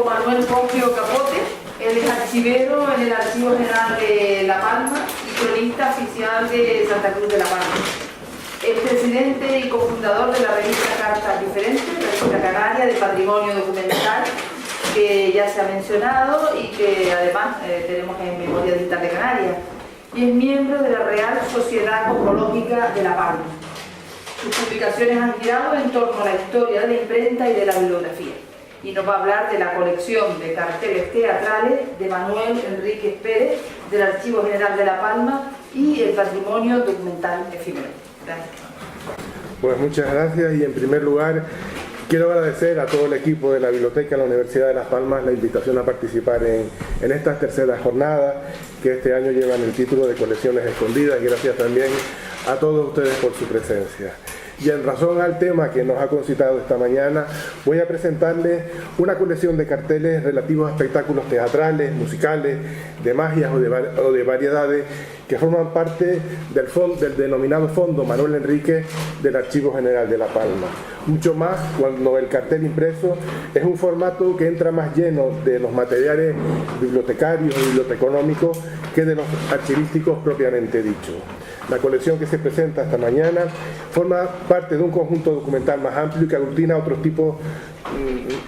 amigo Manuel Poggio Capote. Él es archivero en el Archivo General de La Palma y cronista oficial de Santa Cruz de La Palma. Es presidente y cofundador de la revista Cartas Diferentes, revista canaria de patrimonio documental, que ya se ha mencionado y que además tenemos en Memoria Digital de Canarias. Y es miembro de la Real Sociedad Cosmológica de La Palma. Sus publicaciones han girado en torno a la historia de la imprenta y de la bibliografía. Y nos va a hablar de la colección de carteles teatrales de Manuel Enríquez Pérez, del Archivo General de La Palma y el patrimonio documental efímero. Gracias. Pues muchas gracias, y en primer lugar quiero agradecer a todo el equipo de la Biblioteca de la Universidad de Las Palmas la invitación a participar en estas terceras jornadas que este año llevan el título de Colecciones Escondidas, y gracias también a todos ustedes por su presencia. Y en razón al tema que nos ha concitado esta mañana, voy a presentarles una colección de carteles relativos a espectáculos teatrales, musicales, de magias o de variedades que forman parte del denominado Fondo Manuel Enríquez del Archivo General de La Palma. Mucho más cuando el cartel impreso es un formato que entra más lleno de los materiales bibliotecarios y biblioteconómicos que de los archivísticos propiamente dichos. La colección que se presenta esta mañana forma parte de un conjunto documental más amplio que aglutina otros tipos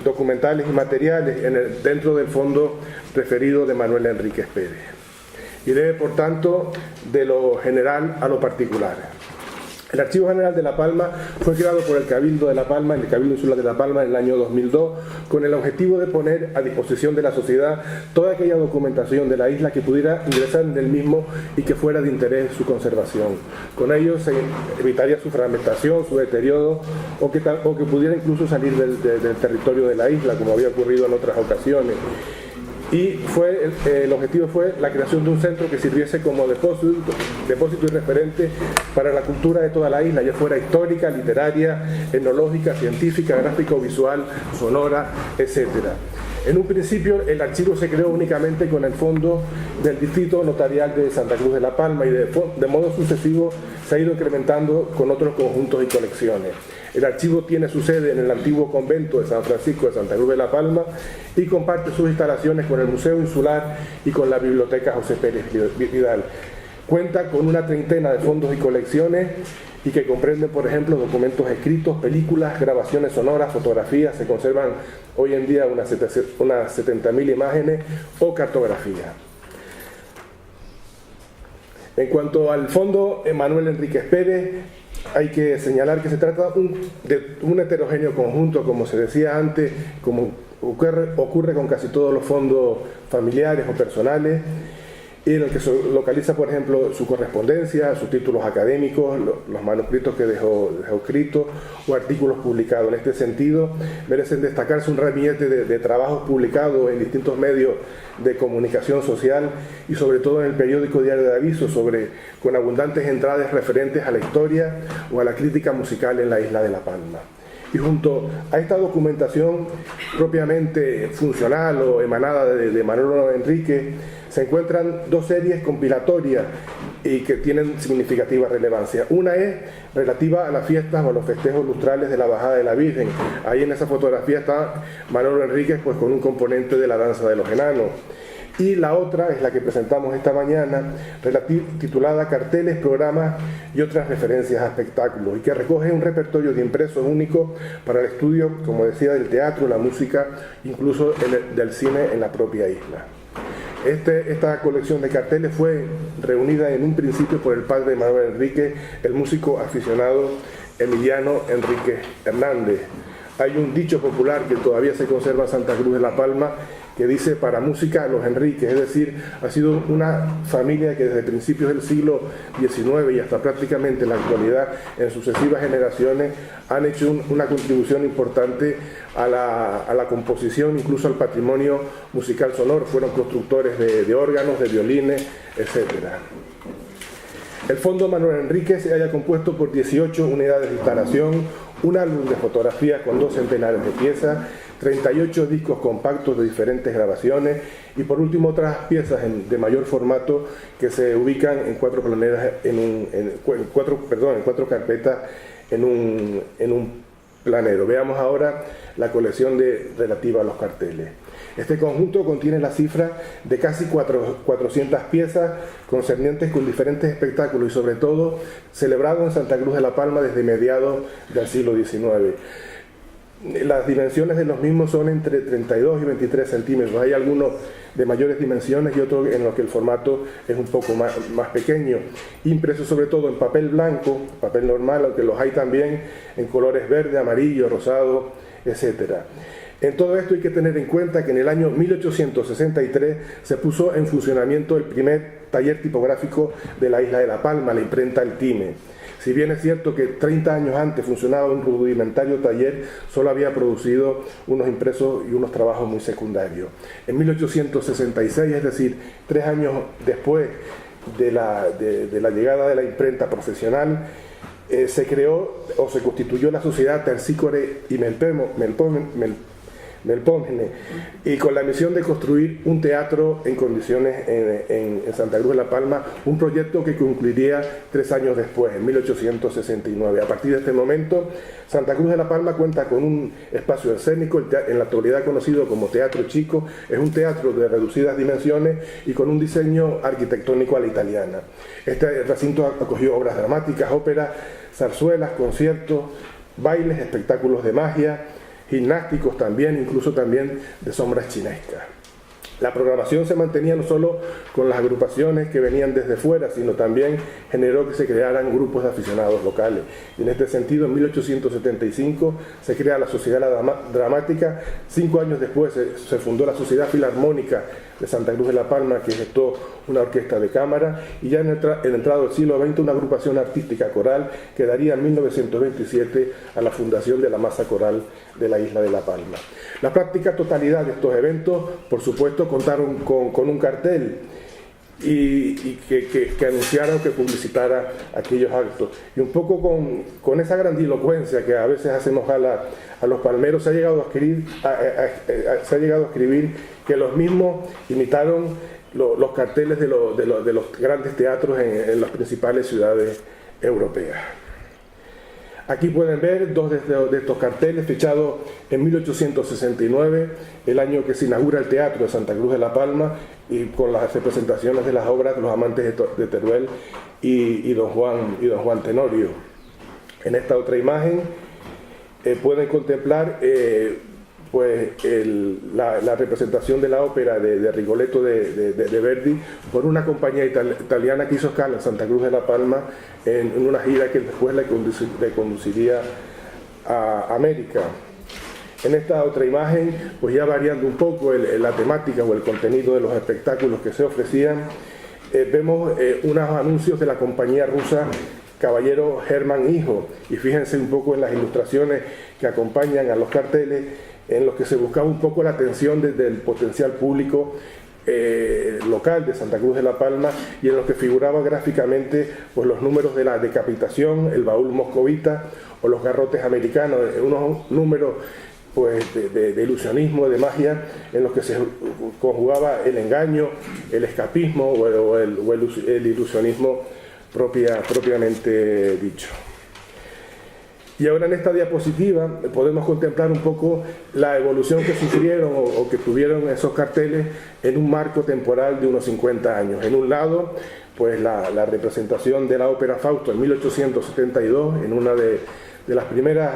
documentales y materiales dentro del fondo referido de Manuel Enríquez Pérez. Iré, por tanto, de lo general a lo particular. El Archivo General de La Palma fue creado por el Cabildo de La Palma, el Cabildo Insular de La Palma, en el año 2002, con el objetivo de poner a disposición de la sociedad toda aquella documentación de la isla que pudiera ingresar en el mismo y que fuera de interés su conservación. Con ello se evitaría su fragmentación, su deterioro, o que pudiera incluso salir del territorio de la isla, como había ocurrido en otras ocasiones. Y el objetivo fue la creación de un centro que sirviese como depósito y referente para la cultura de toda la isla, ya fuera histórica, literaria, etnológica, científica, gráfica o visual, sonora, etc. En un principio el archivo se creó únicamente con el fondo del Distrito Notarial de Santa Cruz de La Palma, y de modo sucesivo se ha ido incrementando con otros conjuntos y colecciones. El archivo tiene su sede en el antiguo convento de San Francisco de Santa Cruz de La Palma y comparte sus instalaciones con el Museo Insular y con la Biblioteca José Pérez Vidal. Cuenta con una treintena de fondos y colecciones, y que comprenden, por ejemplo, documentos escritos, películas, grabaciones sonoras, fotografías. Se conservan hoy en día unas 70.000 imágenes o cartografías. En cuanto al fondo Manuel Enríquez Pérez, hay que señalar que se trata de un heterogéneo conjunto, como se decía antes, como ocurre con casi todos los fondos familiares o personales, y en el que se localiza, por ejemplo, su correspondencia, sus títulos académicos, los manuscritos que dejó escritos o artículos publicados. En este sentido, merecen destacarse un ramillete de trabajos publicados en distintos medios de comunicación social y sobre todo en el periódico Diario de Aviso, con abundantes entradas referentes a la historia o a la crítica musical en la isla de La Palma. Y junto a esta documentación propiamente funcional o emanada de Manuel Enríquez, se encuentran dos series compilatorias y que tienen significativa relevancia. Una es relativa a las fiestas o a los festejos lustrales de la Bajada de la Virgen. Ahí en esa fotografía está Manuel Enríquez, pues con un componente de la danza de los enanos. Y la otra es la que presentamos esta mañana, titulada Carteles, Programas y otras referencias a espectáculos, y que recoge un repertorio de impresos únicos para el estudio, como decía, del teatro, la música, incluso del cine en la propia isla. Esta colección de carteles fue reunida en un principio por el padre Manuel Enríquez, el músico aficionado Emiliano Enríquez Hernández. Hay un dicho popular que todavía se conserva en Santa Cruz de La Palma, que dice: para música los Enríquez, es decir, ha sido una familia que desde principios del siglo XIX y hasta prácticamente la actualidad, en sucesivas generaciones, han hecho una contribución importante a la composición, incluso al patrimonio musical sonoro. Fueron constructores de órganos, de violines, etc. El Fondo Manuel Enríquez se halla compuesto por 18 unidades de instalación, un álbum de fotografías con 2 centenares de piezas, 38 discos compactos de diferentes grabaciones y por último otras piezas de mayor formato que se ubican en 4 planeras, en 4 carpetas en un planero. Veamos ahora la colección relativa a los carteles. Este conjunto contiene la cifra de casi 400 piezas concernientes con diferentes espectáculos y sobre todo celebrados en Santa Cruz de la Palma desde mediados del siglo XIX. Las dimensiones de los mismos son entre 32 y 23 centímetros. Hay algunos de mayores dimensiones y otros en los que el formato es un poco más pequeño. Impresos sobre todo en papel blanco, papel normal, aunque los hay también en colores verde, amarillo, rosado, etc. En todo esto hay que tener en cuenta que en el año 1863 se puso en funcionamiento el primer taller tipográfico de la isla de La Palma, la imprenta El Time. Si bien es cierto que 30 años antes funcionaba un rudimentario taller, solo había producido unos impresos y unos trabajos muy secundarios. En 1866, es decir, 3 años después de la llegada de la imprenta profesional, se creó o se constituyó la sociedad Terpsícore y Melpomene, y con la misión de construir un teatro en condiciones en Santa Cruz de la Palma, un proyecto que concluiría 3 años después, en 1869. A partir de este momento, Santa Cruz de la Palma cuenta con un espacio escénico, en la actualidad conocido como Teatro Chico. Es un teatro de reducidas dimensiones y con un diseño arquitectónico a la italiana. Este recinto acogió obras dramáticas, óperas, zarzuelas, conciertos, bailes, espectáculos de magia, gimnásticos también, incluso también de sombras chinescas. La programación se mantenía no solo con las agrupaciones que venían desde fuera, sino también generó que se crearan grupos de aficionados locales. Y en este sentido, en 1875 se crea la Sociedad Dramática. 5 años después se fundó la Sociedad Filarmónica de Santa Cruz de la Palma, que gestó una orquesta de cámara, y ya en entrado del siglo XX una agrupación artística coral que daría en 1927 a la fundación de la Masa Coral de la isla de La Palma. La práctica totalidad de estos eventos, por supuesto, contaron con un cartel y que anunciara o que publicitara aquellos actos. Y un poco con esa grandilocuencia que a veces hacemos a los palmeros, se ha llegado a escribir que los mismos imitaron los carteles de los grandes teatros en las principales ciudades europeas. Aquí pueden ver 2 de estos carteles fechados en 1869, el año que se inaugura el Teatro de Santa Cruz de la Palma, y con las representaciones de las obras Los Amantes de Teruel y Don Juan Tenorio. En esta otra imagen pueden contemplar la representación de la ópera de Rigoletto de Verdi por una compañía italiana que hizo escala en Santa Cruz de la Palma en una gira que después le conduciría a América. En esta otra imagen, pues ya variando un poco la temática o el contenido de los espectáculos que se ofrecían, vemos unos anuncios de la compañía rusa Caballero Hermann Hijo, y fíjense un poco en las ilustraciones que acompañan a los carteles, en los que se buscaba un poco la atención desde el potencial público local de Santa Cruz de la Palma, y en los que figuraba gráficamente pues los números de la decapitación, el baúl moscovita o los garrotes americanos, unos números pues de ilusionismo, de magia, en los que se conjugaba el engaño, el escapismo o el ilusionismo propiamente dicho. Y ahora en esta diapositiva podemos contemplar un poco la evolución que sufrieron o que tuvieron esos carteles en un marco temporal de unos 50 años. En un lado, pues la representación de la ópera Fausto en 1872, en una de las primeras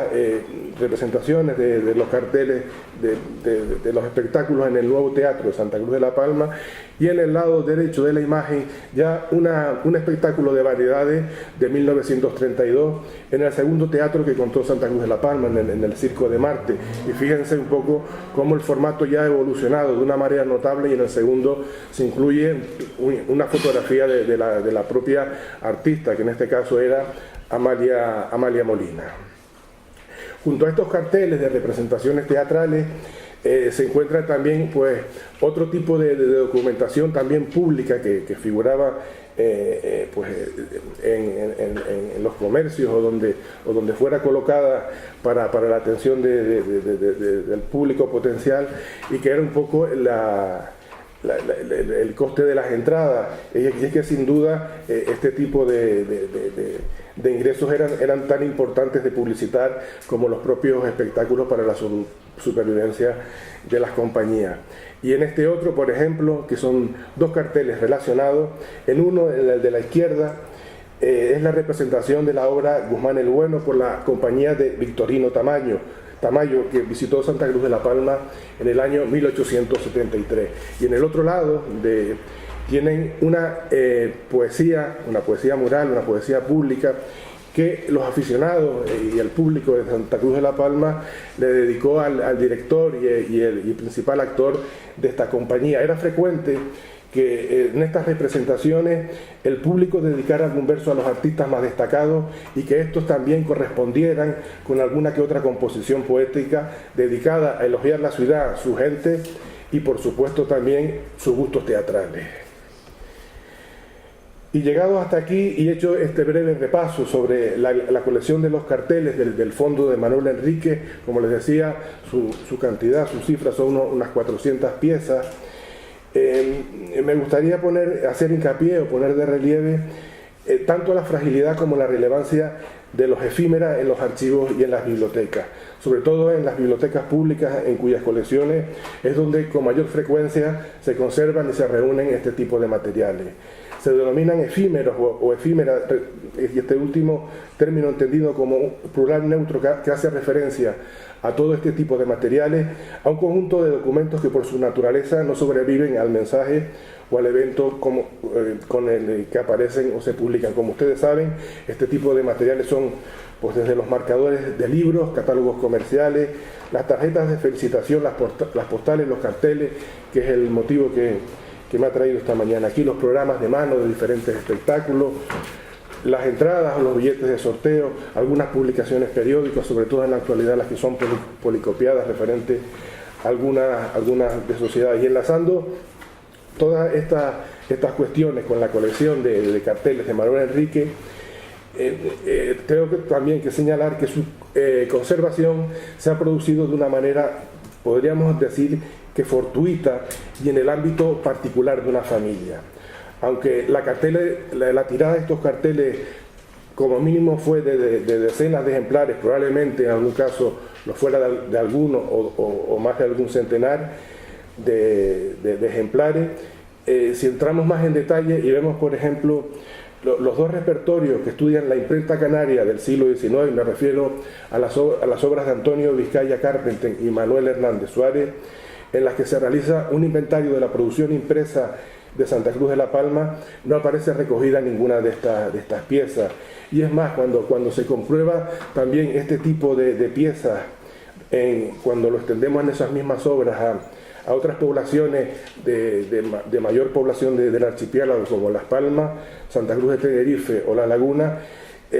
representaciones de los carteles de los espectáculos en el nuevo Teatro de Santa Cruz de la Palma, y en el lado derecho de la imagen ya un espectáculo de variedades de 1932 en el segundo teatro que contó Santa Cruz de la Palma, en el Circo de Marte. Y fíjense un poco cómo el formato ya ha evolucionado de una manera notable, y en el segundo se incluye una fotografía de la propia artista, que en este caso era Amalia Molina. Junto a estos carteles de representaciones teatrales se encuentra también pues otro tipo de documentación también pública que figuraba pues en los comercios o donde fuera colocada para la atención del público potencial, y que era un poco el coste de las entradas, y es que sin duda este tipo de ingresos eran tan importantes de publicitar como los propios espectáculos para la supervivencia de las compañías. Y en este otro, por ejemplo, que son dos carteles relacionados, en uno, el de la izquierda, es la representación de la obra Guzmán el Bueno por la compañía de Victorino Tamayo, que visitó Santa Cruz de la Palma en el año 1873. Y en el otro lado tienen una poesía mural, una poesía pública, que los aficionados y el público de Santa Cruz de la Palma le dedicó al director y el principal actor de esta compañía. Era frecuente que en estas representaciones el público dedicara algún verso a los artistas más destacados y que estos también correspondieran con alguna que otra composición poética dedicada a elogiar la ciudad, su gente y por supuesto también sus gustos teatrales. Y llegado hasta aquí y hecho este breve repaso sobre la colección de los carteles del fondo de Manuel Enrique, como les decía, su cantidad, sus cifras son unas 400 piezas, me gustaría hacer hincapié o poner de relieve tanto la fragilidad como la relevancia de los efímeras en los archivos y en las bibliotecas, sobre todo en las bibliotecas públicas en cuyas colecciones es donde con mayor frecuencia se conservan y se reúnen este tipo de materiales. Se denominan efímeros o efímeras, y este último término entendido como un plural neutro que hace referencia a todo este tipo de materiales, a un conjunto de documentos que por su naturaleza no sobreviven al mensaje o al evento con el que aparecen o se publican. Como ustedes saben, este tipo de materiales son pues desde los marcadores de libros, catálogos comerciales, las tarjetas de felicitación, las postales, los carteles, que es el motivo que me ha traído esta mañana aquí, los programas de mano de diferentes espectáculos, las entradas o los billetes de sorteo, algunas publicaciones periódicas, sobre todo en la actualidad las que son policopiadas referentes a algunas de sociedades. Y enlazando todas estas cuestiones con la colección de carteles de Manuel Enrique, tengo también que señalar que su conservación se ha producido de una manera, podríamos decir, que fortuita y en el ámbito particular de una familia. Aunque la tirada de estos carteles como mínimo fue de decenas de ejemplares, probablemente en algún caso lo fuera de alguno o más de algún centenar de ejemplares, si entramos más en detalle y vemos, por ejemplo, los dos repertorios que estudian la imprenta canaria del siglo XIX, me refiero a las obras de Antonio Vizcaya Carpenter y Manuel Hernández Suárez, en las que se realiza un inventario de la producción impresa de Santa Cruz de la Palma, no aparece recogida ninguna de estas piezas. Y es más, cuando se comprueba también este tipo de piezas, cuando lo extendemos en esas mismas obras a otras poblaciones de mayor población del archipiélago, como Las Palmas, Santa Cruz de Tenerife o La Laguna,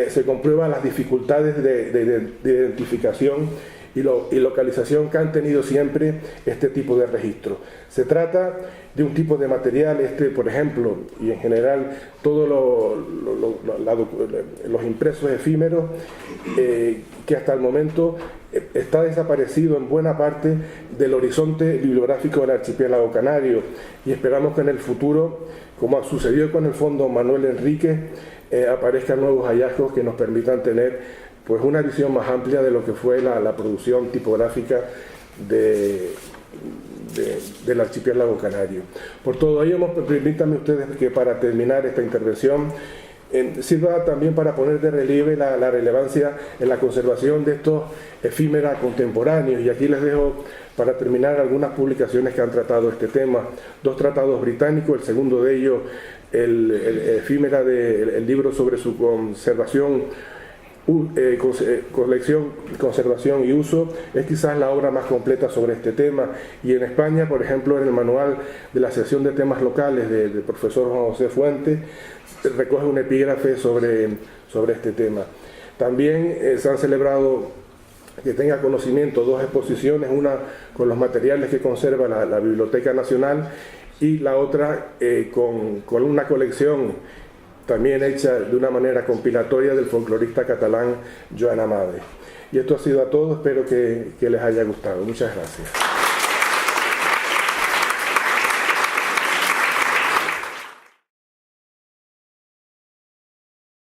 se comprueban las dificultades de identificación y localización que han tenido siempre este tipo de registro. Se trata de un tipo de material, por ejemplo, y en general todos los impresos efímeros, que hasta el momento está desaparecido en buena parte del horizonte bibliográfico del archipiélago canario, y esperamos que en el futuro, como sucedió con el Fondo Manuel Enrique, aparezcan nuevos hallazgos que nos permitan tener pues una visión más amplia de lo que fue la producción tipográfica del archipiélago canario. Por todo ello, permítanme ustedes que para terminar esta intervención sirva también para poner de relieve la relevancia en la conservación de estos efímeras contemporáneos, y aquí les dejo para terminar algunas publicaciones que han tratado este tema. Dos tratados británicos, el segundo de ellos, el efímera del libro sobre su conservación, colección, conservación y uso, es quizás la obra más completa sobre este tema. Y en España, por ejemplo, en el manual de la sección de temas locales del profesor Juan José Fuentes, recoge un epígrafe sobre este tema. También se han celebrado, que tenga conocimiento, dos exposiciones, una con los materiales que conserva la Biblioteca Nacional y la otra con una colección también hecha de una manera compilatoria del folclorista catalán Joan Amade. Y esto ha sido a todo, espero que les haya gustado. Muchas gracias.